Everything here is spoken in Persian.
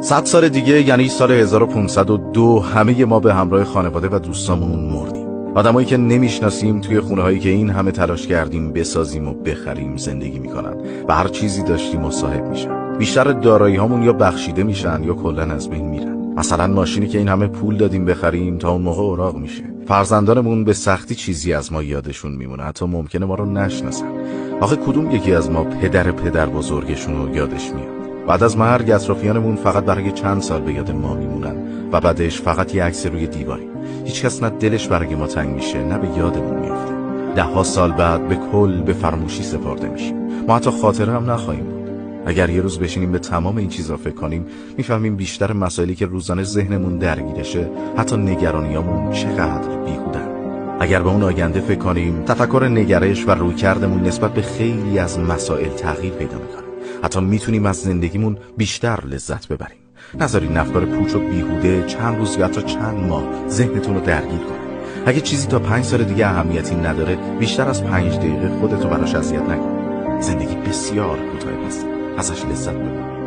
100 سال دیگه یعنی سال 1502 همه ما به همراه خانواده و دوستامون مردیم. آدمایی که نمیشناسیم توی خونه‌هایی که این همه تلاش کردیم بسازیم و بخریم زندگی میکنن و هر چیزی داشتیم و صاحب میشن. بیشتر دارایی‌هامون یا بخشیده میشن یا کلاً از بین میرن. مثلا ماشینی که این همه پول دادیم بخریم تا اون موقع اوراق میشه. فرزندانمون به سختی چیزی از ما یادشون میمونه، حتی ممکنه ما رو نشناسن. آخه کدوم یکی از ما پدر بزرگشون رو یادش میاد؟ بعد از مرگ اطرافیانمون فقط برای چند سال به یاد ما میمونن و بعدش فقط یه عکس روی دیواری. هیچکس نه دلش برای ما تنگ میشه نه به یادمون میفته. 10 سال بعد به کل به فراموشی سپرده میشیم. ما حتی خاطره هم نخواهیم بود. اگر یه روز بشینیم به تمام این چیزا فکر کنیم میفهمیم بیشتر مسائلی که روزانه ذهنمون درگیرشه، حتی نگرانیامون، چقدر بیهودن. اگر به اون آینده فکر کنیم، تفکر نگرش و رویکردمون نسبت به خیلی از مسائل تغییر پیدا میکنه. حتی میتونیم از زندگیمون بیشتر لذت ببریم. نذارین افکار پوچ و بیهوده چند روز یا حتی چند ماه ذهنتون رو درگیر کنه. اگه چیزی تا 5 سال دیگه اهمیتی نداره، بیشتر از 5 دقیقه خودتو براش اذیت نکن. زندگی بسیار کوتاه است. ازش لذت ببر.